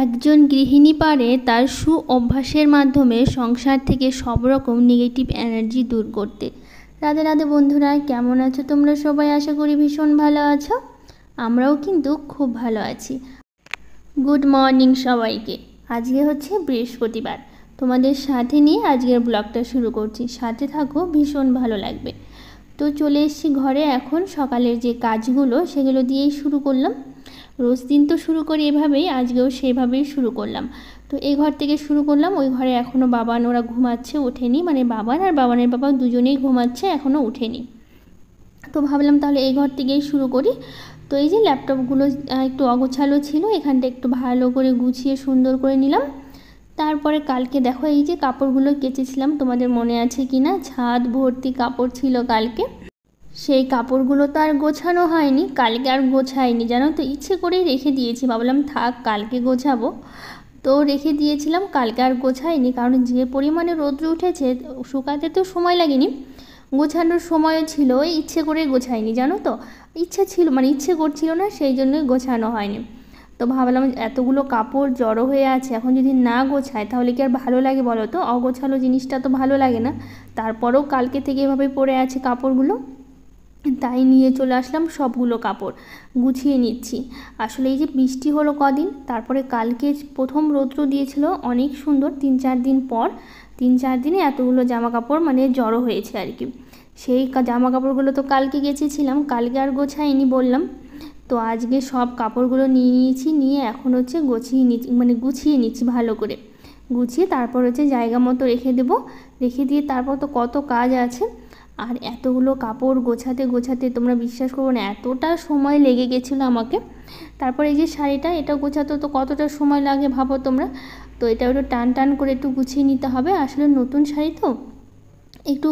একজন গৃহিণী পারে তার সু অভ্যাসের মাধ্যমে সংসার থেকে সব রকম নেগেটিভ এনার্জি দূর করতে। রাধে রাধে বন্ধুরা, কেমন আছো তোমরা সবাই? আশা করি ভীষণ ভালো আছো। আমরাও কিন্তু খুব ভালো আছি। গুড মর্নিং সবাইকে। আজকে হচ্ছে বৃহস্পতিবার, তোমাদের সাথে নিয়ে আজকের ব্লগটা শুরু করছি। সাথে থাকো, ভীষণ ভালো লাগবে। তো চলে এসেছি ঘরে। এখন সকালের যে কাজগুলো সেগুলো দিয়েই শুরু করলাম। রোজ দিন তো শুরু করি এভাবেই, আজকেও সেইভাবেই শুরু করলাম। তো এই ঘর থেকে শুরু করলাম। ওই ঘরে এখনও বাবান ওরা ঘুমাচ্ছে, ওঠেনি, মানে বাবান আর বাবানের বাবা দুজনেই ঘুমাচ্ছে, এখনও ওঠেনি। তো ভাবলাম তাহলে এই ঘর থেকেই শুরু করি। তো এই যে ল্যাপটপগুলো একটু অগোছালো ছিল, এখানটা একটু ভালো করে গুছিয়ে সুন্দর করে নিলাম। তারপরে কালকে দেখো এই যে কাপড়গুলো কেচেছিলাম, তোমাদের মনে আছে কি না, ছাদ ভর্তি কাপড় ছিল কালকে। সেই কাপড়গুলো তো আর গোছানো হয়নি, কালকে আর গোছাইনি জানো তো, ইচ্ছে করেই রেখে দিয়েছি। ভাবলাম থাক, কালকে গোছাবো, তো রেখে দিয়েছিলাম। কালকে আর গোছাইনি, কারণ যে পরিমাণে রৌদ্র উঠেছে শুকাতে তো সময় লাগেনি, গোছানোর সময়ও ছিল। ইচ্ছে করে গোছাইনি জানো তো, ইচ্ছে ছিল, মানে ইচ্ছে করছিল না, সেই জন্যই গোছানো হয়নি। তো ভাবলাম এতগুলো কাপড় জড়ো হয়ে আছে, এখন যদি না গোছায় তাহলে কি আর ভালো লাগে বলো তো? অগোছালো জিনিসটা তো ভালো লাগে না। তারপরেও কালকে থেকে এভাবে পড়ে আছে কাপড়গুলো, তাই নিয়ে চলে আসলাম সবগুলো কাপড় গুছিয়ে নিচ্ছি। আসলে এই যে বৃষ্টি হলো কদিন, তারপরে কালকে প্রথম রৌদ্র দিয়েছিল অনেক সুন্দর, 3-4 দিন পর, 3-4 দিনে এতগুলো জামা কাপড় মানে জড়ো হয়েছে আর কি। সেই জামা কাপড়গুলো তো কালকে গেছেছিলাম, কালকে আর গোছাইনি বললাম। তো আজকে সব কাপড়গুলো নিয়ে নিয়েছি, নিয়ে এখন হচ্ছে গুছিয়ে নিচ্ছি ভালো করে। গুছিয়ে তারপর হচ্ছে জায়গা মতো রেখে দেবো। রেখে দিয়ে তারপর তো কত কাজ আছে। আর এতগুলো কাপড় গোছাতে গোছাতে তোমরা বিশ্বাস করো না, এতটা সময় লেগে গেছিলো আমাকে। তারপর এই যে শাড়িটা, এটা গোছাতে তো কতটা সময় লাগে ভাবো তোমরা। তো এটা একটু টান টান করে একটু গুছিয়ে নিতে হবে। আসলে নতুন শাড়ি তো একটু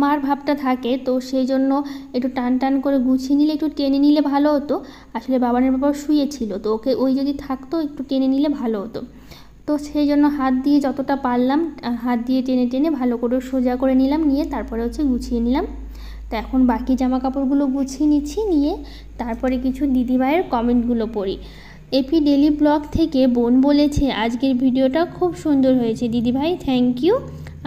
মার ভাবটা থাকে, তো সেই জন্য একটু টান টান করে গুছিয়ে নিলে, একটু টেনে নিলে ভালো হতো। আসলে বাবানের বাবা শুয়েছিল, তো ওকে ওই যদি থাকতো একটু টেনে নিলে ভালো হতো। তো সেই জন্য হাত দিয়ে যতটা পারলাম হাত দিয়ে টেনে টেনে ভালো করে সোজা করে নিলাম, নিয়ে তারপরে হচ্ছে গুছিয়ে নিলাম। তো এখন বাকি জামা কাপড়গুলো গুছিয়ে নিচ্ছি, নিয়ে তারপরে কিছু দিদিভাইয়ের কমেন্টগুলো পড়ি। এপি ডেলি ব্লগ থেকে বোন বলেছে আজকের ভিডিওটা খুব সুন্দর হয়েছে দিদিভাই, থ্যাংক ইউ।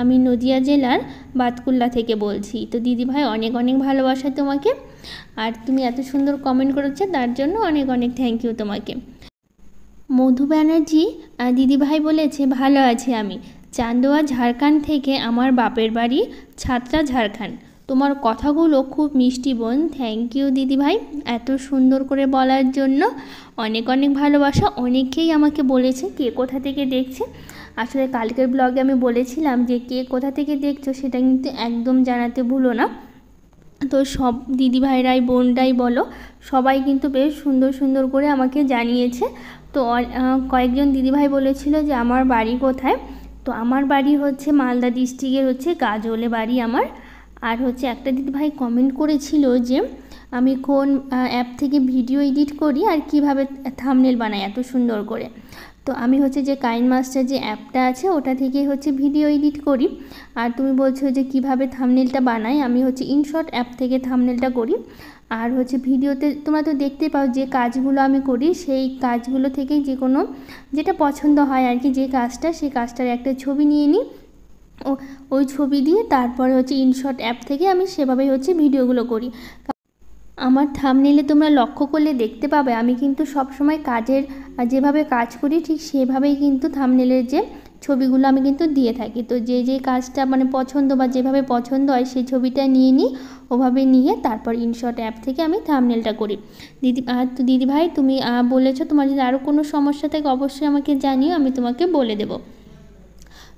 আমি নদিয়া জেলার বাতকুল্লা থেকে বলছি। তো দিদিভাই অনেক অনেক ভালোবাসা তোমাকে, আর তুমি এত সুন্দর কমেন্ট করেছো তার জন্য অনেক অনেক থ্যাংক ইউ তোমাকে। মধু ব্যানার্জি দিদিভাই বলেছে ভালো আছি আমি, চান্দোয়া ঝাড়খণ্ড থেকে আমার বাপের বাড়ি ছাত্রা ঝাড়খণ্ড। তোমার কথাগুলো খুব মিষ্টি বোন, থ্যাংক ইউ দিদিভাই এত সুন্দর করে বলার জন্য। অনেক অনেক ভালোবাসা। অনেকেই আমাকে বলেছে কে কোথা থেকে দেখছে। আসলে কালকের ব্লগে আমি বলেছিলাম যে কে কোথা থেকে দেখছো সেটা কিন্তু একদম জানাতে ভুলো না। তো সব দিদিভাইরাই বোনরাই বলো, সবাই কিন্তু বেশ সুন্দর সুন্দর করে আমাকে জানিয়েছে। তো কয়েকজন দিদিভাই বলেছিল যে আমার বাড়ি কোথায়। তো আমার বাড়ি হচ্ছে মালদা ডিস্ট্রিক্টের হচ্ছে গাজলে বাড়ি আমার। আর হচ্ছে একটা দিদিভাই কমেন্ট করেছিল যে আমি কোন অ্যাপ থেকে ভিডিও এডিট করি আর কিভাবে থাম্বনেল বানাই এত সুন্দর করে। তো আমি হচ্ছে যে কাইনমাস্টার যে অ্যাপটা আছে ওটা থেকে হচ্ছে ভিডিও এডিট করি। আর তুমি বলছো যে কিভাবে থাম্বনেলটা বানাই, আমি হচ্ছে ইনশর্ট অ্যাপ থেকে থাম্বনেলটা করি। আর হচ্ছে ভিডিওতে তোমরা তো দেখতে পাও যে কাজগুলো আমি করি, সেই কাজগুলো থেকেই যে কোনো যেটা পছন্দ হয় আর কি, যে কাজটা, সেই কাজটার একটা ছবি নিয়ে নিই, ওই ছবি দিয়ে তারপরে হচ্ছে ইনশর্ট অ্যাপ থেকে আমি সেভাবেই হচ্ছে ভিডিওগুলো করি। আমার থাম্বনেলে তোমরা লক্ষ্য করলে দেখতে পাবে আমি কিন্তু সবসময় কাজের যেভাবে কাজ করি ঠিক সেভাবেই কিন্তু থাম্বনেলের যে ছবিগুলো আমি কিন্তু দিয়ে থাকি। তো যে যে কাজটা মানে পছন্দ বা যেভাবে পছন্দ হয় সেই ছবিটা নিয়ে নিই, ওভাবে নিয়ে তারপর ইনশর্ট অ্যাপ থেকে আমি থাম্বনেলটা করি। তো দিদিভাই তুমি বলেছো তোমার যদি আরও কোনো সমস্যা থাকে অবশ্যই আমাকে জানিও, আমি তোমাকে বলে দেবো।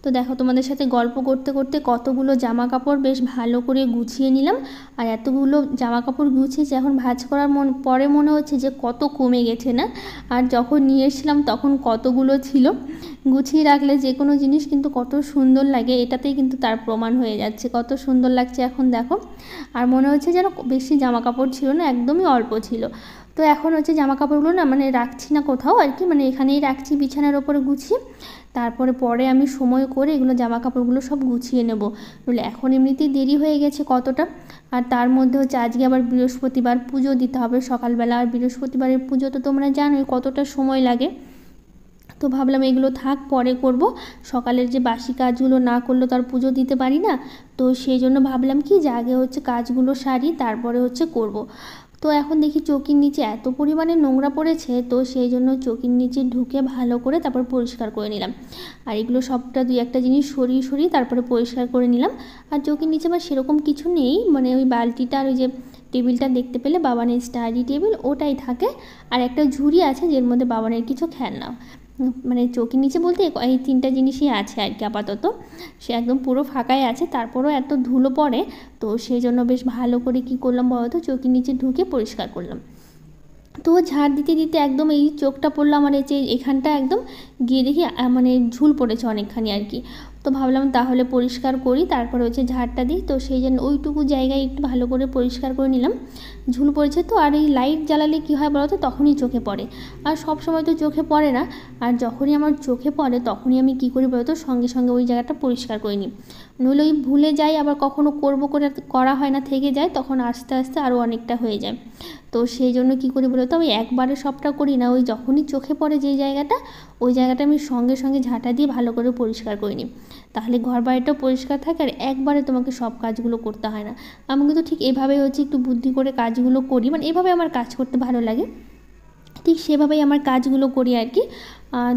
তো দেখো তোমাদের সাথে গল্প করতে করতে কতগুলো জামা কাপড় বেশ ভালো করে গুছিয়ে নিলাম। আর এতগুলো জামা কাপড় গুছিয়েছি, এখন ভাঁজ করার পরে মনে হচ্ছে যে কত কমে গেছে না। আর যখন নিয়ে এসেছিলাম তখন কতগুলো ছিল। গুছিয়ে রাখলে যে কোনো জিনিস কিন্তু কত সুন্দর লাগে, এটাতেই কিন্তু তার প্রমাণ হয়ে যাচ্ছে কত সুন্দর লাগছে এখন দেখো। আর মনে হচ্ছে যেন বেশি জামা কাপড় ছিল না, একদমই অল্প ছিল। তো এখন হচ্ছে জামা কাপড়গুলো না মানে রাখছি না কোথাও আর কি, মানে এখানেই রাখছি বিছানার ওপরে গুছিয়ে। তারপরে পরে আমি সময় করে এগুলো জামা কাপড়গুলো সব গুছিয়ে নেব, বলে এখন এমনিতেই দেরি হয়ে গেছে কতটা। আর তার মধ্যে হচ্ছে আজকে আবার বৃহস্পতিবার, পুজো দিতে হবে সকালবেলা। আর বৃহস্পতিবারের পুজো তো তোমরা জানোই কতটা সময় লাগে। তো ভাবলাম এগুলো থাক, পরে করব, সকালের যে বাসি কাজগুলো না করলে তো আর পুজো দিতে পারি না। তো সেই জন্য ভাবলাম কি যে আগে হচ্ছে কাজগুলো সারি, তারপরে হচ্ছে করব। তো এখন দেখি চৌকির নিচে এত পরিমাণে নোংরা পড়েছে, তো সেই জন্য চৌকির নিচে ঢুকে ভালো করে তারপর পরিষ্কার করে নিলাম। আর এগুলো সবটা দুই একটা জিনিস সরিয়ে সরিয়ে তারপরে পরিষ্কার করে নিলাম। আর চৌকির নিচে আমার সেরকম কিছু নেই, মানে ওই বালতিটা আর ওই যে টেবিলটা দেখতে পেলে বাবানের স্টাডি টেবিল ওটাই থাকে, আর একটা ঝুড়ি আছে যের মধ্যে বাবানের কিছু খেলনা, মানে চৌকির নিচে বলতে এই তিনটা জিনিসই আছে আর কি আপাতত। সে একদম পুরো ফাঁকাই আছে, তারপরেও এত ধুলো পড়ে, তো সেই জন্য বেশ ভালো করে কি করলাম বলতো, চৌকির নিচে ঢুকে পরিষ্কার করলাম। তো ঝাড় দিতে দিতে একদম এই চোখটা পড়লো আমার, এই যে এখানটা একদম গিয়ে দেখি মানে ঝুল পড়েছে অনেকখানি আর কি। তো ভাবলাম তাহলে পরিষ্কার করি, তারপরে হচ্ছে ঝাড়টা দিই। তো সেই জন্য ওইটুকু জায়গায় একটু ভালো করে পরিষ্কার করে নিলাম। ঝুল পড়েছে তো, আর এই লাইট জ্বালালে কী হয় বলো তো, তখনই চোখে পড়ে। আর সব সময় তো চোখে পড়ে না, আর যখনই আমার চোখে পড়ে তখনই আমি কী করি বলো তো, সঙ্গে সঙ্গে ওই জায়গাটা পরিষ্কার করে নিই। নইলে ওই ভুলে যাই, আবার কখনো করবো করে করা হয় না, থেকে যায়, তখন আস্তে আস্তে আরও অনেকটা হয়ে যায়। তো সেই জন্য কী করি বলো তো, আমি একবারে সবটা করি না, ওই যখনই চোখে পড়ে যেই জায়গাটা, ওই জায়গাটা আমি সঙ্গে সঙ্গে ঝাঁটা দিয়ে ভালো করে পরিষ্কার করে নিই। তাহলে ঘর বাড়িটাও পরিষ্কার থাকে, আর একবারে তোমাকে সব কাজগুলো করতে হয় না। আমি কিন্তু ঠিক এভাবেই হচ্ছে একটু বুদ্ধি করে কাজগুলো করি, মানে এভাবে আমার কাজ করতে ভালো লাগে, ঠিক সেভাবেই আমার কাজগুলো করি আর কি।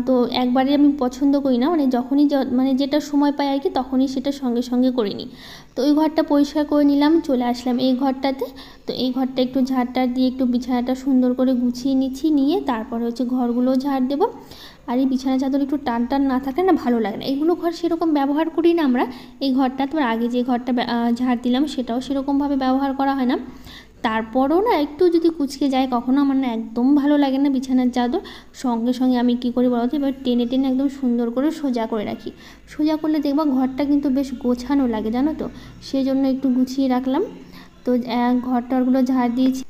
তো একবারে আমি পছন্দ করি না, মানে যখনই মানে যেটা সময় পাই আর কি, তখনই সেটা সঙ্গে সঙ্গে করে নিই। তো ওই ঘরটা পরিষ্কার করে নিলাম, চলে আসলাম এই ঘরটাতে। তো এই ঘরটা একটু ঝাড়টা দিয়ে একটু বিছানাটা সুন্দর করে গুছিয়ে নিচ্ছি, নিয়ে তারপরে হচ্ছে ঘরগুলো ঝাড় দেবো। আর এই বিছানা চাদর একটু টান টান না থাকলে না ভালো লাগে না, এইগুলো ঘর সেরকম ব্যবহার করি না আমরা। এই ঘরটা তোমার আগে যে ঘরটা ঝাড় দিলাম সেটাও সেরকমভাবে ব্যবহার করা হয় না। তারপরও না একটু যদি কুঁচকে যায় কখনো, আমার না একদম ভালো লাগে না বিছানার চাদর। সঙ্গে সঙ্গে আমি কী করি বলতো, এবার টেনে টেনে একদম সুন্দর করে সোজা করে রাখি। সোজা করলে দেখবা ঘরটা কিন্তু বেশ গোছানো লাগে, জানো তো, সেই জন্য একটু গুছিয়ে রাখলাম। তো ঘরটারগুলো ঝাড় দিয়েছি।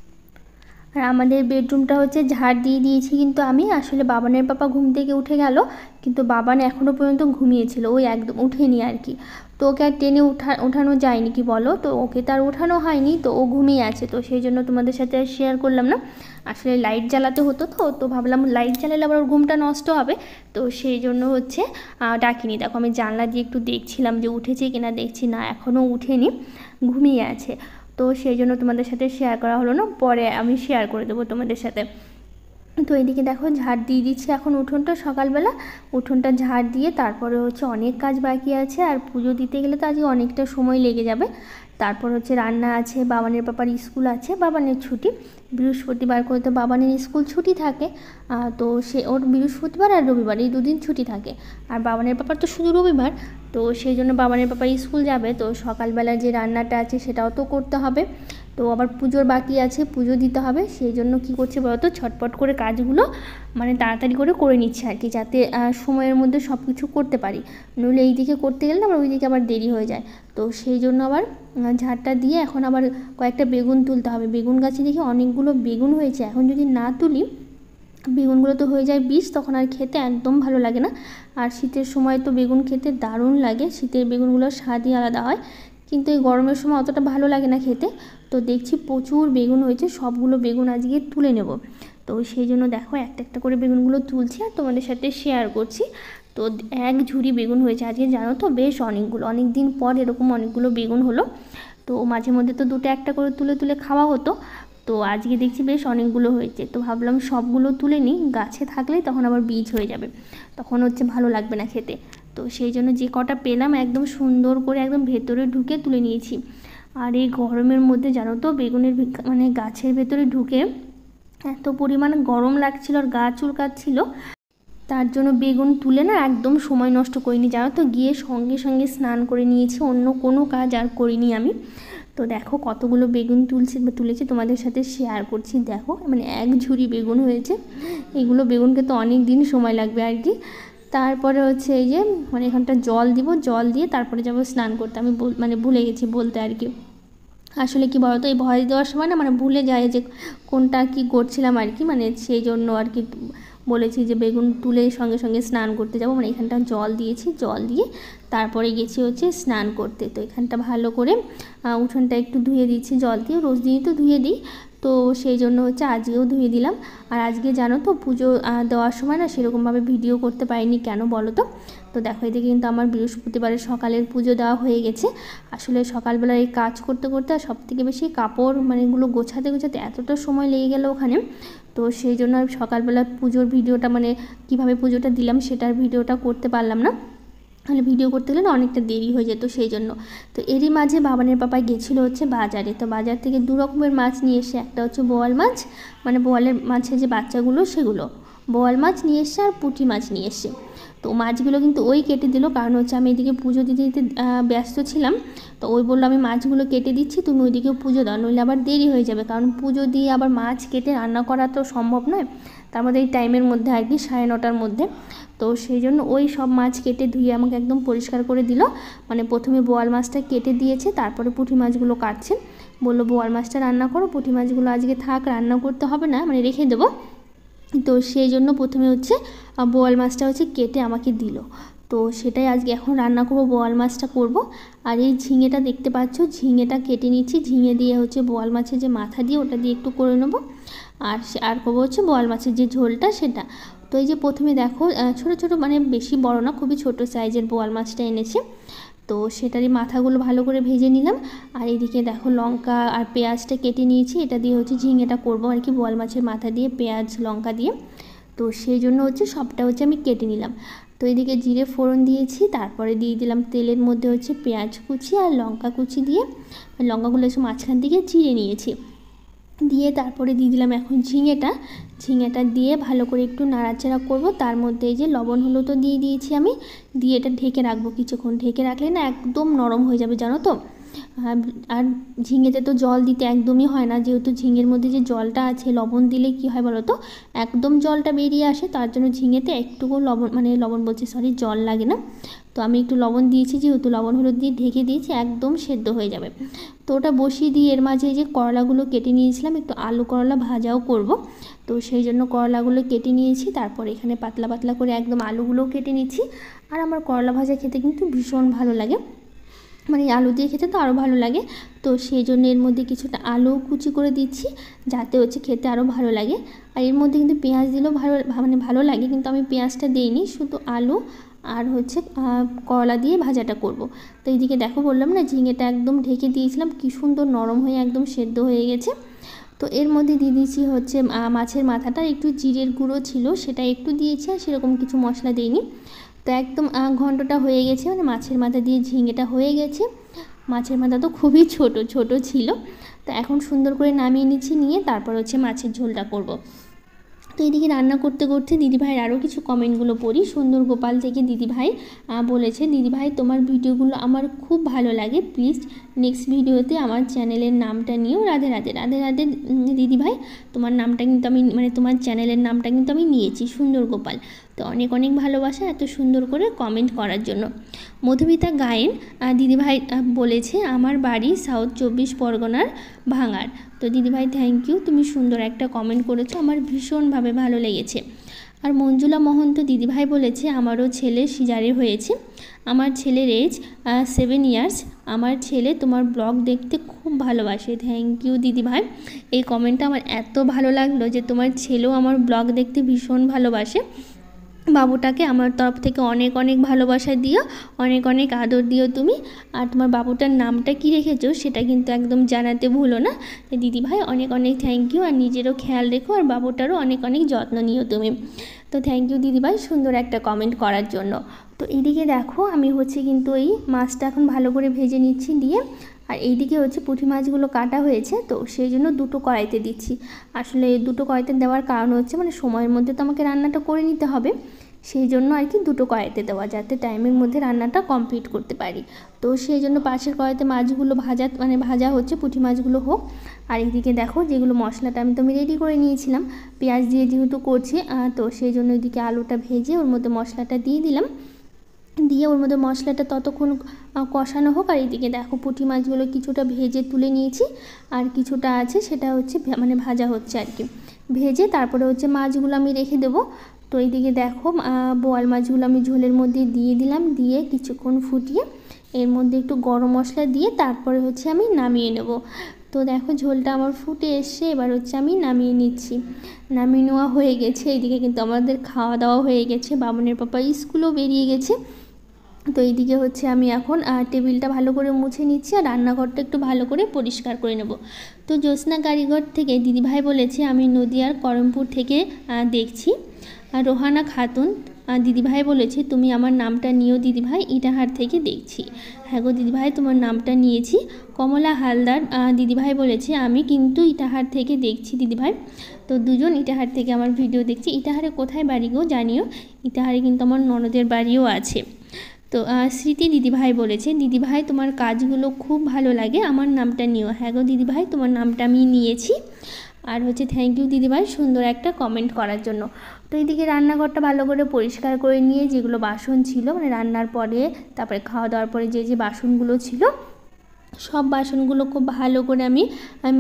আর আমাদের বেডরুমটা হচ্ছে ঝাড় দিয়ে দিয়েছি, কিন্তু আমি আসলে বাবানের পাপা ঘুম থেকে উঠে গেল, কিন্তু বাবান এখনও পর্যন্ত ঘুমিয়েছিল, ওই একদম উঠেনি আর কি। তো ওকে আর টেনে ওঠানো যায়নি কি বলো, তো ওকে তার ওঠানো হয়নি, তো ও ঘুমিয়ে আছে। তো সেই জন্য তোমাদের সাথে আর শেয়ার করলাম না। আসলে লাইট জ্বালাতে হতো, তো ভাবলাম লাইট জ্বালালে আবার ওর ঘুমটা নষ্ট হবে, তো সেই জন্য হচ্ছে ডাকিনি। দেখো আমি জানলা দিয়ে একটু দেখছিলাম যে উঠেছে কিনা, দেখছি না এখনও উঠেনি, ঘুমিয়ে আছে। তো সেই জন্য তোমাদের সাথে শেয়ার করা হলো না, পরে আমি শেয়ার করে দেবো তোমাদের সাথে। তো এদিকে দেখো ঝাড় দিয়ে দিচ্ছি এখন উঠোনটা, সকালবেলা উঠোনটা ঝাড় দিয়ে তারপরে হচ্ছে অনেক কাজ বাকি আছে, আর পুজো দিতে গেলে তো আজকে অনেকটা সময় লেগে যাবে। তারপর হচ্ছে রান্না আছে, বাবানের পাপার স্কুল আছে, বাবানের ছুটি বৃহস্পতিবার করে তো বাবানের স্কুল ছুটি থাকে। তো সে ওর বৃহস্পতিবার আর রবিবার এই দুদিন ছুটি থাকে, আর বাবানের পাপার তো শুধু রবিবার। তো সেই জন্য বাবানের পাপা স্কুল যাবে, তো সকালবেলা যে রান্নাটা আছে সেটাও তো করতে হবে। তো আবার পুজোর বাকি আছে, পুজো দিতে হবে, সেই জন্য কী করছে বলতো, ছটপট করে কাজগুলো মানে তাড়াতাড়ি করে নিচ্ছে আর কি, যাতে সময়ের মধ্যে সব কিছু করতে পারি। নইলে এই দিকে করতে গেলে না আবার ওই দিকে আবার দেরি হয়ে যায়। তো সেই জন্য আবার ঝাড়টা দিয়ে এখন আবার কয়েকটা বেগুন তুলতে হবে। বেগুন গাছে দেখি অনেকগুলো বেগুন হয়েছে, এখন যদি না তুলি বেগুনগুলো তো হয়ে যায় বিষ, তখন আর খেতে একদম ভালো লাগে না। আর শীতের সময় তো বেগুন খেতে দারুণ লাগে, শীতের বেগুনগুলোর স্বাদই আলাদা হয়, কিন্তু এই গরমের সময় অতটা ভালো লাগে না খেতে। তো দেখছি প্রচুর বেগুন হয়েছে, সবগুলো বেগুন আজকে তুলে নেব। তো সেই জন্য দেখো একটা একটা করে বেগুনগুলো তুলছি আর তোমাদের সাথে শেয়ার করছি। তো এক ঝুড়ি বেগুন হয়েছে আজকে, জানো তো, বেশ অনেকগুলো, অনেক দিন পর এরকম অনেকগুলো বেগুন হলো। তো মাঝে মধ্যে তো দুটো একটা করে তুলে তুলে খাওয়া হতো, তো আজকে দেখছি বেশ অনেকগুলো হয়েছে। তো ভাবলাম সবগুলো তুলে নিই, গাছে থাকলেই তখন আবার বীজ হয়ে যাবে, তখন হচ্ছে ভালো লাগবে না খেতে। তো সেই জন্য যে কটা পেলাম একদম সুন্দর করে একদম ভেতরে ঢুকে তুলে নিয়েছি। আর এই গরমের মধ্যে জানো তো বেগুনের মানে গাছের ভেতরে ঢুকে এত পরিমাণ গরম লাগছিল আর গা চুলকাচ্ছিল, তার জন্য বেগুন তুলে না একদম সময় নষ্ট করিনি, জানো তো, গিয়ে সঙ্গে সঙ্গে স্নান করে নিয়েছি, অন্য কোনো কাজ আর করিনি আমি। তো দেখো কতগুলো বেগুন তুলেছি তোমাদের সাথে শেয়ার করছি। দেখো মানে এক ঝুড়ি বেগুন হয়েছে, এগুলো বেগুনকে তো অনেক দিন সময় লাগবে আর কি। তারপরে হচ্ছে এই যে মানে এখানটা জল দিব, জল দিয়ে তারপরে যাবো স্নান করতে। আমি মানে ভুলে গেছি বলতে আর কি। আসলে কি বলতো, এই ভয়েস দেওয়ার সময় না মানে ভুলে যায় যে কোনটা কি করছিলাম আর কি, মানে সেই জন্য আর কি বলেছি যে বেগুন তুলে সঙ্গে সঙ্গে স্নান করতে যাব। মানে এখানটা জল দিয়েছি, জল দিয়ে তারপরে গেছি হচ্ছে স্নান করতে। তো এখানটা ভালো করে উঠোনটা একটু ধুয়ে দিচ্ছি জল দিয়ে, রোজ দিনই তো ধুয়ে দিই। তো তো সেই জন্য হচ্ছে আজকেও ধুয়ে দিলাম। আর আজকে জানো তো পুজো দেওয়ার সময় না সেরকমভাবে ভিডিও করতে পারিনি, কেন বলো তো। তো দেখো এদিকে কিন্তু আমার বৃহস্পতিবারের সকালের পুজো দেওয়া হয়ে গেছে। আসলে সকালবেলা এই কাজ করতে করতে আর সবথেকে বেশি কাপড় মানে এগুলো গোছাতে গোছাতে এতটা সময় লেগে গেল ওখানে। তো সেই জন্য আমি সকালবেলা পুজোর ভিডিওটা মানে কীভাবে পুজোটা দিলাম সেটার ভিডিওটা করতে পারলাম না, তাহলে ভিডিও করতে গেলে অনেকটা দেরি হয়ে যেত সেই জন্য। তো এরই মাঝে বাবানের পাপাই গেছিলো হচ্ছে বাজারে। তো বাজার থেকে 2 রকমের মাছ নিয়ে এসে, একটা হচ্ছে বোয়াল মাছ, মানে বোয়ালের মাছের যে বাচ্চাগুলো সেগুলো, বোয়াল মাছ নিয়ে এসে আর পুঁটি মাছ নিয়ে এসে। তো মাছগুলো কিন্তু ওই কেটে দিল, কারণ হচ্ছে আমি এদিকে পুজো দিতে দিতে ব্যস্ত ছিলাম। তো ওই বললো আমি মাছগুলো কেটে দিচ্ছি, তুমি ওইদিকেও পুজো দাও, নইলে আবার দেরি হয়ে যাবে, কারণ পুজো দিয়ে আবার মাছ কেটে রান্না করা তো সম্ভব নয়, তার মধ্যে এই টাইমের মধ্যে আর কি 9:30টার মধ্যে। তো সেই জন্য ওই সব মাছ কেটে ধুয়ে আমাকে একদম পরিষ্কার করে দিল। মানে প্রথমে বোয়াল মাছটা কেটে দিয়েছে, তারপরে পুঁটি মাছগুলো কাটছে। বললো বোয়াল মাছটা রান্না করো, পুঁটি মাছগুলো আজকে থাক, রান্না করতে হবে না, মানে রেখে দেবো। তো সেই জন্য প্রথমে হচ্ছে বোয়াল মাছটা হচ্ছে কেটে আমাকে দিল। তো সেটাই আজকে এখন রান্না করব, বোয়াল মাছটা করব। আর এই ঝিঙেটা দেখতে পাচ্ছ, ঝিঙেটা কেটে নিচ্ছি, ঝিঙে দিয়ে হচ্ছে বোয়াল মাছের যে মাথা দিয়ে ওটা দিয়ে একটু করে নেবো। আর করবো হচ্ছে বোয়াল মাছের যে ঝোলটা সেটা। তো এই যে প্রথমে দেখো ছোট ছোট, মানে বেশি বড় না, খুবই ছোট সাইজের বোয়াল মাছটা এনেছে। তো সেটারই মাথাগুলো ভালো করে ভেজে নিলাম। আর এদিকে দেখো লঙ্কা আর পেঁয়াজটা কেটে নিয়েছি, এটা দিয়ে হচ্ছে ঝিঙেটা করবো আর কি, বোয়াল মাছের মাথা দিয়ে পেঁয়াজ লঙ্কা দিয়ে। তো সেই জন্য হচ্ছে সবটা হচ্ছে আমি কেটে নিলাম। তো এদিকে জিরে ফোড়ন দিয়েছি, তারপরে দিয়ে দিলাম তেলের মধ্যে হচ্ছে পেঁয়াজ কুচি আর লঙ্কা কুচি দিয়ে, লঙ্কাগুলো এসে মাঝখান থেকে চিড়ে নিয়েছি, দিয়ে তারপরে দিয়ে দিলাম এখন ঝিঙেটা দিয়ে ভালো করে একটু নাড়াচাড়া করব। তার মধ্যে এই যে লবণ হলুদও দিয়ে দিয়েছি আমি, দিয়ে এটা ঢেকে রাখবো কিছুক্ষণ। ঢেকে রাখলে না একদম নরম হয়ে যাবে জানো তো। আর ঝিঙেতে তো জল দিতে একদমই হয় না, যেহেতু ঝিঙের মধ্যে যে জলটা আছে, লবণ দিলে কি হয় বলো তো, একদম জলটা বেরিয়ে আসে, তার জন্য ঝিঙেতে একটুকু লবণ বলছি সরি, জল লাগে না। তো আমি একটু লবণ দিয়েছি, যেহেতু লবণ হলুদ দিয়ে ঢেকে দিয়েছি, একদম সেদ্ধ হয়ে যাবে। তো ওটা বসিয়ে দিয়ে এর মাঝে এই যে করলাগুলো কেটে নিয়েছিলাম, একটু আলু করলা ভাজাও করব। তো সেই জন্য করলাগুলো কেটে নিয়েছি, তারপর এখানে পাতলা পাতলা করে একদম আলুগুলোও কেটে নিচ্ছি। আর আমার করলা ভাজা খেতে কিন্তু ভীষণ ভালো লাগে, মানে আলু দিয়ে খেতে তো আরও ভালো লাগে। তো সেই জন্য এর মধ্যে কিছুটা আলু কুচি করে দিচ্ছি, যাতে হচ্ছে খেতে আরও ভালো লাগে। আর এর মধ্যে কিন্তু পেঁয়াজ দিলেও ভালো লাগে, কিন্তু আমি পেঁয়াজটা দিইনি, শুধু আলু আর হচ্ছে করলা দিয়ে ভাজাটা করব। তো এইদিকে দেখো বললাম না, ঝিঙেটা একদম ঢেকে দিয়েছিলাম, কী সুন্দর নরম হয়ে একদম সেদ্ধ হয়ে গেছে। তো এর মধ্যে দিয়ে দিয়েছি হচ্ছে মাছের মাথাটা, একটু জিরের গুঁড়ো ছিল সেটা একটু দিয়েছি, আর সেরকম কিছু মশলা দিইনি। তো একদম ঘন্টটা হয়ে গেছে, মানে মাছের মাথা দিয়ে ঝিঙেটা হয়ে গেছে। মাছের মাথা তো খুবই ছোট ছোট ছিল। তো এখন সুন্দর করে নামিয়ে নিচ্ছি, নিয়ে তারপর হচ্ছে মাছের ঝোলটা করব। তো এদিকে রান্না করতে করতে দিদিভাইয়ের আরও কিছু কমেন্টগুলো পড়ি। সুন্দর গোপাল থেকে দিদিভাই বলেছে, দিদিভাই তোমার ভিডিওগুলো আমার খুব ভালো লাগে, প্লিজ নেক্সট ভিডিওতে আমার চ্যানেলের নামটা নিও। রাধে রাধে। রাধে রাধে দিদিভাই, তোমার নামটা কিন্তু আমি মানে তোমার চ্যানেলের নামটা কিন্তু আমি নিয়েছি, সুন্দর গোপাল। তো অনেক অনেক ভালোবাসা এত সুন্দর করে কমেন্ট করার জন্য। মধুমিতা গায়েন দিদিভাই বলেছে, আমার বাড়ি সাউথ 24 পরগনার ভাঙার। তো দিদিভাই থ্যাংক ইউ, তুমি সুন্দর একটা কমেন্ট করেছো, আমার ভীষণভাবে ভালো লেগেছে। আর মঞ্জুলা মহন্ত দিদিভাই বলেছে, আমারও ছেলে সিজারে হয়েছে, আমার ছেলের এজ 7 ইয়ার্স, আমার ছেলে তোমার ব্লগ দেখতে খুব ভালোবাসে। থ্যাংক ইউ দিদিভাই, এই কমেন্টটা আমার এত ভালো লাগলো যে তোমার ছেলেও আমার ব্লগ দেখতে ভীষণ ভালোবাসে। বাবুটাকে আমার তরফ থেকে অনেক অনেক ভালোবাসা দিও, অনেক অনেক আদর দিও তুমি। আর তোমার বাবুটার নামটা কি রেখেছো সেটা কিন্তু একদম জানাতে ভুলো না। দিদিভাই অনেক অনেক থ্যাংক ইউ, আর নিজেরও খেয়াল রেখো, আর বাবুটারও অনেক অনেক যত্ন নিও তুমি। তো থ্যাংক ইউ দিদিভাই সুন্দর একটা কমেন্ট করার জন্য। তো এইদিকে দেখো আমি হচ্ছে কিন্তু এই মাছটা এখন ভালো করে ভেজে নিচ্ছি দিয়ে, আর এইদিকে হচ্ছে পুঁটি মাছগুলো কাটা হয়েছে, তো সেই জন্য 2টো কড়াইতে দিচ্ছি। আসলে 2টো কড়াইতে দেওয়ার কারণ হচ্ছে মানে সময়ের মধ্যে তো আমাকে রান্নাটা করে নিতে হবে, সেই জন্য আর কি 2টো কড়াইতে দেওয়া, যাতে টাইমের মধ্যে রান্নাটা কমপ্লিট করতে পারি। তো সেই জন্য পাশের কড়াইতে মাছগুলো ভাজা হচ্ছে, পুঁটি মাছগুলো হোক। আর এইদিকে দেখো যেগুলো মশলাটা আমি রেডি করে নিয়েছিলাম, পেঁয়াজ দিয়ে যেহেতু করছি, তো সেই জন্য ওইদিকে আলুটা ভেজে ওর মধ্যে মশলাটা দিয়ে দিলাম, দিয়ে ওর মধ্যে মশলাটা ততক্ষণ কষানো হোক। আর এইদিকে দেখো পুঁটি মাছগুলো কিছুটা ভেজে তুলে নিয়েছি, আর কিছুটা আছে সেটা হচ্ছে মানে ভাজা হচ্ছে আর কি, ভেজে তারপরে হচ্ছে মাছগুলো আমি রেখে দেবো। তো এইদিকে দেখো বোয়াল মাছগুলো আমি ঝোলের মধ্যে দিয়ে দিলাম, দিয়ে কিছুক্ষণ ফুটিয়ে এর মধ্যে একটু গরম মশলা দিয়ে তারপরে হচ্ছে আমি নামিয়ে নেব। তো দেখো ঝোলটা আমার ফুটে এসছে, এবার হচ্ছে আমি নামিয়ে নিচ্ছি। নামিয়ে নেওয়া হয়ে গেছে। এইদিকে কিন্তু আমাদের খাওয়া দাওয়া হয়ে গেছে, বাবনের পাপা স্কুলও বেরিয়ে গেছে। তো এইদিকে হচ্ছে আমি এখন টেবিলটা ভালো করে মুছে নিচ্ছি আর রান্নাঘরটা একটু ভালো করে পরিষ্কার করে নেব। তো জ্যোৎস্না কারিগর থেকে দিদিভাই বলেছে, আমি নদিয়ার করমপুর থেকে দেখছি। রোহানা খাতুন দিদিভাই বলেছে, তুমি আমার নামটা নিও দিদিভাই, ইটাহার থেকে দেখছি। হ্যাঁ গো দিদিভাই, তোমার নামটা নিয়েছি। কমলা হালদার দিদিভাই বলেছে, আমি কিন্তু ইটাহার থেকে দেখছি দিদিভাই। তো দুজন ইটাহার থেকে আমার ভিডিও দেখছি। ইটাহারে কোথায় বাড়ি গো জানিও। ইটাহারে কিন্তু আমার ননদের বাড়িও আছে। তো স্মৃতি দিদিভাই বলেছে, দিদিভাই তোমার কাজগুলো খুব ভালো লাগে, আমার নামটা নিও। হ্যাঁ গো দিদিভাই, তোমার নামটা আমি নিয়েছি। আর হচ্ছে থ্যাংক ইউ দিদিভাই সুন্দর একটা কমেন্ট করার জন্য। তো এইদিকে রান্নাঘরটা ভালো করে পরিষ্কার করে নিয়ে যেগুলো বাসন ছিল, মানে রান্নার পরে তারপরে খাওয়া দাওয়ার পরে যে বাসনগুলো ছিল সব বাসনগুলো খুব ভালো করে আমি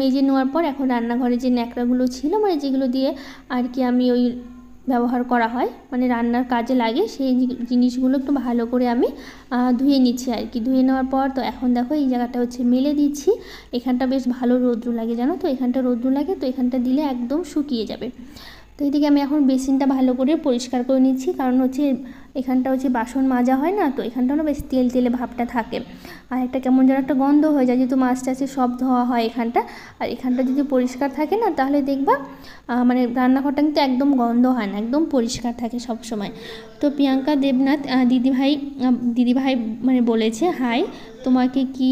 মেজে নেওয়ার পর এখন রান্নাঘরে যে ন্যাকড়াগুলো ছিল, মানে যেগুলো দিয়ে আর কি আমি ওই ব্যবহার করা হয়, মানে রান্নার কাজে লাগে, সেই জিনিসগুলো একটু ভালো করে আমি ধুয়ে নিচ্ছি আর কি। ধুয়ে নেওয়ার পর তো এখন দেখো এই জায়গাটা হচ্ছে মেলে দিচ্ছি। এখানটা বেশ ভালো রৌদ্র লাগে জানো তো, এখানটা রৌদ্র লাগে, তো এখানটা দিলে একদম শুকিয়ে যাবে। তো এইদিকে আমি এখন বেসিনটা ভালো করে পরিষ্কার করে নিচ্ছি, কারণ হচ্ছে এখানটা হচ্ছে বাসন মাজা হয় না, তো এখানটাও না বেশ তেল তেলে ভাবটা থাকে। আর একটা কেমন যেন একটা গন্ধ হয়ে যায়, যেহেতু মাছ টাছে সব ধোয়া হয় এখানটা। আর এখানটা যদি পরিষ্কার থাকে না তাহলে দেখবা মানে রান্নাঘরটা কিন্তু একদম গন্ধ হয় না, একদম পরিষ্কার থাকে সব সময়। তো প্রিয়াঙ্কা দেবনাথ দিদিভাই মানে বলেছে, হাই, তোমাকে কি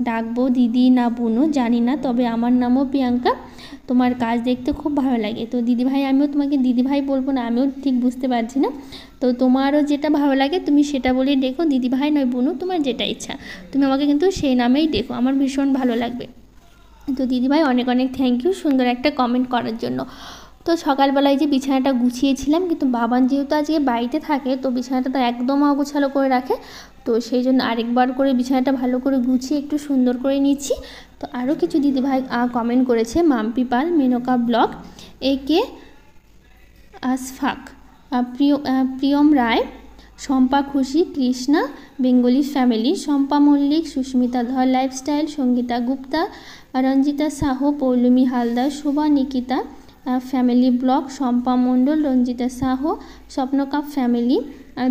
ডাকবো দিদি না বুনু জানি না, তবে আমার নামও প্রিয়াঙ্কা, তোমার কাজ দেখতে খুব ভালো লাগে। তো দিদিভাই, আমিও তোমাকে দিদিভাই বলবো না, আমিও ঠিক বুঝতে পারছি না। তো তোমারও যেটা ভালো লাগে তুমি সেটা বলেই দেখো, দিদিভাই নয় বুনু, তোমার যেটা ইচ্ছা তুমি আমাকে কিন্তু সেই নামেই দেখো, আমার ভীষণ ভালো লাগবে। তো দিদিভাই অনেক অনেক থ্যাংক ইউ সুন্দর একটা কমেন্ট করার জন্য। তো সকালবেলায় যে বিছানাটা গুছিয়েছিলাম, কিন্তু বাবান যেহেতু আজকে বাড়িতে থাকে তো বিছানাটা তো একদম অগোছালো করে রাখে, তো সেই জন্য আরেকবার করে বিছানাটা ভালো করে গুছিয়ে একটু সুন্দর করে নিচ্ছি। তো আরও কিছু দিদিভাই কমেন্ট করেছে, মাম্পি পাল, মেনকা ব্লগ, একে Ashfaq, Priyam Roy, Shampa Khushi, Krishna Bengali family, Shampa Mallick, Susmita Dhar lifestyle, Sangeeta Gupta, Ranjita Sahu, Poulami Haldar, Shobha Nikita family blog, Shampa Mondal, Ranjita Sahu, স্বপ্নকাপ family,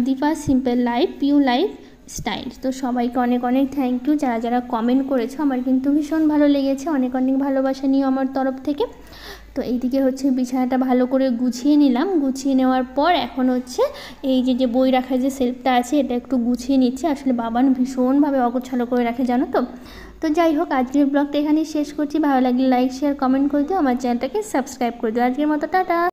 Dipa simple life, Piu lifestyle. তো সবাইকে অনেক অনেক থ্যাংক ইউ যারা যারা কমেন্ট করেছো, আমার কিন্তু ভীষণ ভালো লেগেছে, অনেক অনেক ভালোবাসা নিও আমার তরফ থেকে। তো এইদিকে হচ্ছে বিছানাটা ভালো করে গুছিয়ে নিলাম। গুছিয়ে নেওয়ার পর এখন হচ্ছে এই যে বই রাখার যে সেলফটা আছে এটা একটু গুছিয়ে নিচ্ছে। আসলে বাবান ভীষণভাবে অগোছালো করে রাখে জানো তো। তো যাই হোক, আজকের ব্লগটা এখানেই শেষ করছি। ভালো লাগলে লাইক শেয়ার কমেন্ট করে দিও, আমার চ্যানেলটাকে সাবস্ক্রাইব করে দিও। আজকের মতো টাটা।